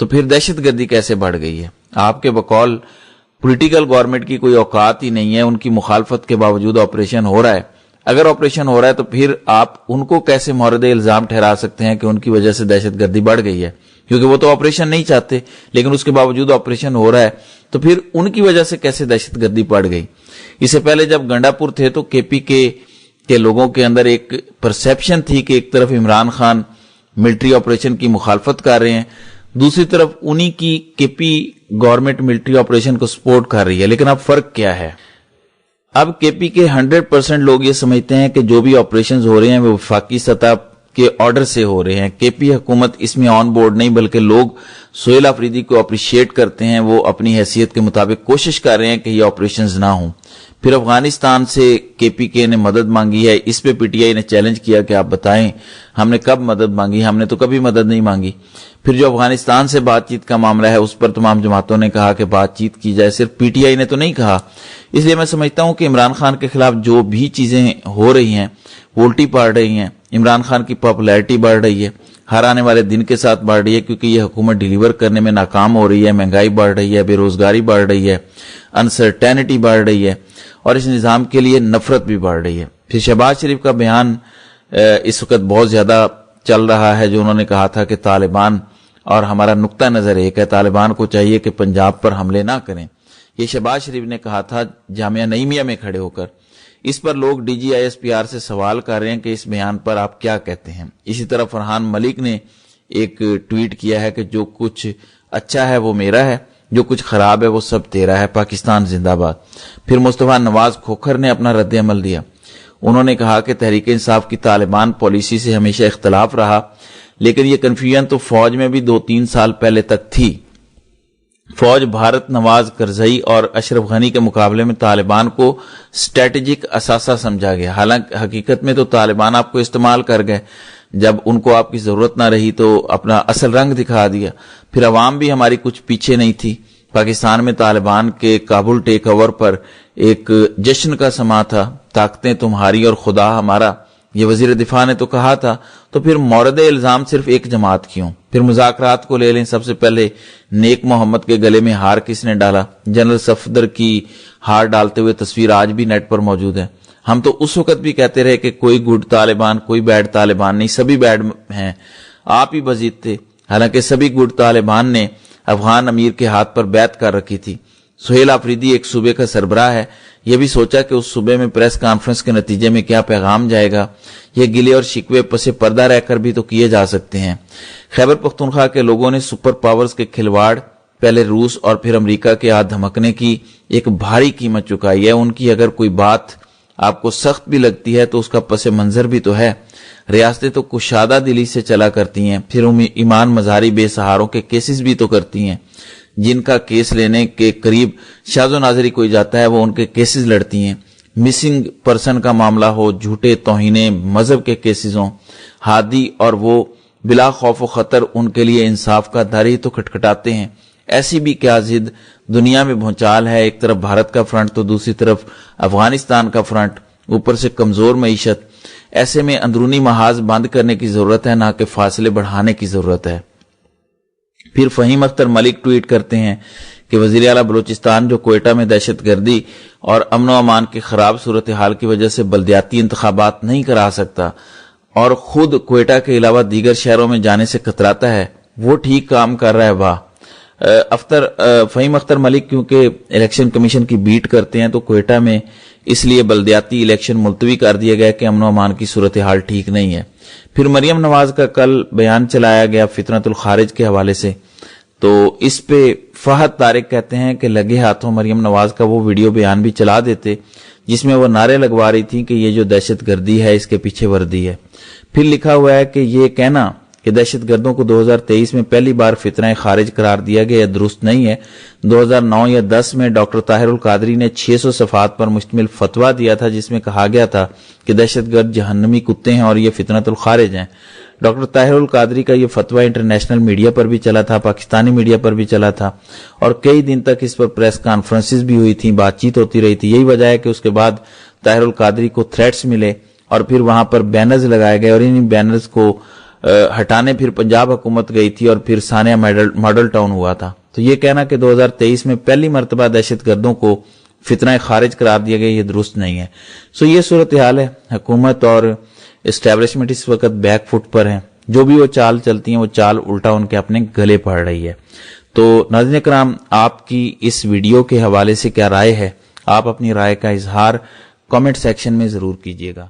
تو پھر دہشت گردی کیسے بڑھ گئی ہے؟ آپ کے بقول پولیٹیکل گورنمنٹ کی کوئی اوقات ہی نہیں ہے، ان کی مخالفت کے باوجود آپریشن ہو رہا ہے۔ اگر آپریشن ہو رہا ہے تو پھر آپ ان کو کیسے مورد الزام ٹھہرا سکتے ہیں کہ ان کی وجہ سے دہشت گردی بڑھ گئی ہے؟ کیونکہ وہ تو آپریشن نہیں چاہتے، لیکن اس کے باوجود آپریشن ہو رہا ہے، تو پھر ان کی وجہ سے کیسے دہشت گردی بڑھ گئی؟ اس سے پہلے جب گنڈا پور تھے تو کے پی کے لوگوں کے اندر ایک پرسیپشن تھی کہ ایک طرف عمران خان ملٹری آپریشن کی مخالفت کر رہے ہیں، دوسری طرف انہی کی کے پی گورنمنٹ ملٹری آپریشن کو سپورٹ کر رہی ہے۔ لیکن اب فرق کیا ہے؟ اب کے پی کے 100% لوگ یہ سمجھتے ہیں کہ جو بھی آپریشنز ہو رہے ہیں وہ وفاقی سطح کے آرڈر سے ہو رہے ہیں۔ کے پی حکومت اس میں آن بورڈ نہیں، بلکہ لوگ سہیل آفریدی کو اپریشیٹ کرتے ہیں، وہ اپنی حیثیت کے مطابق کوشش کر رہے ہیں کہ یہ آپریشنز نہ ہوں۔ پھر افغانستان سے کے پی کے نے مدد مانگی ہے، اس پہ پی ٹی آئی نے چیلنج کیا کہ آپ بتائیں ہم نے کب مدد مانگی؟ ہم نے تو کبھی مدد نہیں مانگی۔ پھر جو افغانستان سے بات چیت کا معاملہ ہے اس پر تمام جماعتوں نے کہا کہ بات چیت کی جائے، صرف پی ٹی آئی نے تو نہیں کہا۔ اس لیے میں سمجھتا ہوں کہ عمران خان کے خلاف جو بھی چیزیں ہو رہی ہیں وہ الٹی پڑ رہی ہیں۔ عمران خان کی پاپولیرٹی بڑھ رہی ہے، ہر آنے والے دن کے ساتھ بڑھ رہی ہے، کیونکہ یہ حکومت ڈیلیور کرنے میں ناکام ہو رہی ہے، مہنگائی بڑھ رہی ہے، بے روزگاری بڑھ رہی ہے، انسرٹینٹی بڑھ رہی ہے، اور اس نظام کے لیے نفرت بھی بڑھ رہی ہے۔ پھر شہباز شریف کا بیان اس وقت بہت زیادہ چل رہا ہے، جو انہوں نے کہا تھا کہ طالبان، اور ہمارا نقطہ نظر ایک ہے، طالبان کو چاہیے کہ پنجاب پر حملے نہ کریں۔ یہ شہباز شریف نے کہا تھا جامعہ نعیمیہ میں کھڑے ہو کر۔ اس پر لوگ D G I S P R سے سوال کر رہے ہیں کہ اس بیان پر آپ کیا کہتے ہیں؟ اسی طرح فرحان ملک نے ایک ٹویٹ کیا ہے کہ جو کچھ اچھا ہے وہ میرا ہے، جو کچھ خراب ہے وہ سب تیرا ہے، پاکستان زندہ باد۔ پھر مصطفیٰ نواز کھوکھر نے اپنا رد عمل دیا۔ انہوں نے کہا کہ تحریک انصاف کی طالبان پالیسی سے ہمیشہ اختلاف رہا، لیکن یہ کنفیوژن تو فوج میں بھی 2-3 سال پہلے تک تھی۔ فوج بھارت، نواز، کرزئی اور اشرف غنی کے مقابلے میں طالبان کو اسٹریٹجک اثاثہ سمجھا گیا، حالانکہ حقیقت میں تو طالبان آپ کو استعمال کر گئے، جب ان کو آپ کی ضرورت نہ رہی تو اپنا اصل رنگ دکھا دیا۔ پھر عوام بھی ہماری کچھ پیچھے نہیں تھی۔ پاکستان میں طالبان کے کابل ٹیک اوور پر ایک جشن کا سما تھا، طاقتیں تمہاری اور خدا ہمارا، یہ وزیر دفاع نے تو کہا تھا۔ تو پھر مورد الزام صرف ایک جماعت کیوں؟ پھر مذاکرات کو لے لیں، سب سے پہلے نیک محمد کے گلے میں ہار کس نے ڈالا؟ جنرل صفدر کی ہار ڈالتے ہوئے تصویر آج بھی نیٹ پر موجود ہے۔ ہم تو اس وقت بھی کہتے رہے کہ کوئی گڈ طالبان، کوئی بیڈ طالبان نہیں، سبھی بیڈ ہیں، آپ ہی مزید تھے، حالانکہ سبھی گڈ طالبان نے افغان امیر کے ہاتھ پر بیعت کر رکھی تھی۔ سہیل آفریدی ایک صوبے کا سربراہ ہے، یہ بھی سوچا کہ اس صوبے میں پریس کانفرنس کے نتیجے میں کیا پیغام جائے گا؟ یہ گلے اور شکوے پس پردہ رہ کر بھی تو کیے جا سکتے ہیں۔ خیبر پختونخوا کے لوگوں نے سپر پاورز کے کھلواڑ، پہلے روس اور پھر امریکہ کے ہاتھ دھمکنے کی ایک بھاری قیمت چکائی ہے۔ ان کی اگر کوئی بات آپ کو سخت بھی لگتی ہے تو اس کا پس منظر بھی تو ہے۔ ریاستیں تو کشادہ دلی سے چلا کرتی ہیں، پھر ایمان مظاہری بے سہاروں کے کیسز بھی تو کرتی ہیں، جن کا کیس لینے کے قریب شاذ و ناظری کوئی جاتا ہے وہ ان کے کیسز لڑتی ہیں۔ مسنگ پرسن کا معاملہ ہو، جھوٹے توہین مذہب کے کیسز ہوں، ہادی اور وہ بلا خوف و خطر ان کے لیے انصاف کا در ہی تو کھٹکھٹاتے ہیں۔ ایسی بھی کیا ضد، دنیا میں بھونچال ہے، ایک طرف بھارت کا فرنٹ تو دوسری طرف افغانستان کا فرنٹ، اوپر سے کمزور معیشت۔ ایسے میں اندرونی محاذ بند کرنے کی ضرورت ہے، نہ کہ فاصلے بڑھانے کی ضرورت ہے۔ پھر فہیم اختر ملک ٹویٹ کرتے ہیں کہ وزیر اعلیٰ بلوچستان جو کوئٹہ میں دہشت گردی اور امن و امان کی خراب صورتحال کی وجہ سے بلدیاتی انتخابات نہیں کرا سکتا اور خود کوئٹہ کے علاوہ دیگر شہروں میں جانے سے کتراتا ہے، وہ ٹھیک کام کر رہا ہے۔ واہ! فہیم اختر ملک کیونکہ الیکشن کمیشن کی بیٹ کرتے ہیں تو کوئٹہ میں اس لیے بلدیاتی الیکشن ملتوی کر دیا گیا کہ امن و امان کی صورتحال ٹھیک نہیں ہے۔ پھر مریم نواز کا کل بیان چلایا گیا فتنۃ الخارج کے حوالے سے، تو اس پہ فہد طارق کہتے ہیں کہ لگے ہاتھوں مریم نواز کا وہ ویڈیو بیان بھی چلا دیتے جس میں وہ نعرے لگوا رہی تھی کہ یہ جو دہشت گردی ہے اس کے پیچھے وردی ہے۔ پھر لکھا ہوا ہے کہ یہ کہنا کہ دہشت گردوں کو 2023 میں پہلی بار فتنہ خارج قرار دیا گیا درست نہیں ہے۔ 2009 یا 10 میں ڈاکٹر طاہر القادری نے 600 صفحات پر مشتمل فتویٰ دیا تھا جس میں کہا گیا تھا کہ دہشت گرد جہنمی کتے ہیں اور یہ فتنۃ الخارج ہیں۔ ڈاکٹر طاہر القادری کا یہ فتویٰ انٹرنیشنل میڈیا پر بھی چلا تھا، پاکستانی میڈیا پر بھی چلا تھا، اور کئی دن تک اس پر پریس کانفرنسز بھی ہوئی تھیں، بات چیت ہوتی رہی تھی۔ یہی وجہ ہے کہ اس کے بعد طاہر القادری کو تھریٹس ملے اور پھر وہاں پر بینرز لگائے گئے اور ان بینرز کو ہٹانے پھر پنجاب حکومت گئی تھی اور پھر ثانیہ ماڈل ٹاؤن ہوا تھا. تو یہ کہنا کہ 2023 میں پہلی مرتبہ دہشت گردوں کو فتنہ خارج قرار دیا گیا، یہ درست نہیں ہے. یہ صورتحال ہے. حکومت اور اسٹیبلشمنٹ اس وقت بیک فٹ پر ہیں. جو بھی وہ چال چلتی ہیں وہ چال الٹا ان کے اپنے گلے پڑ رہی ہے. تو ناظرین کرام، آپ کی اس ویڈیو کے حوالے سے کیا رائے ہے؟ آپ اپنی رائے کا اظہار کامنٹ سیکشن میں ضرور کیجیے گا.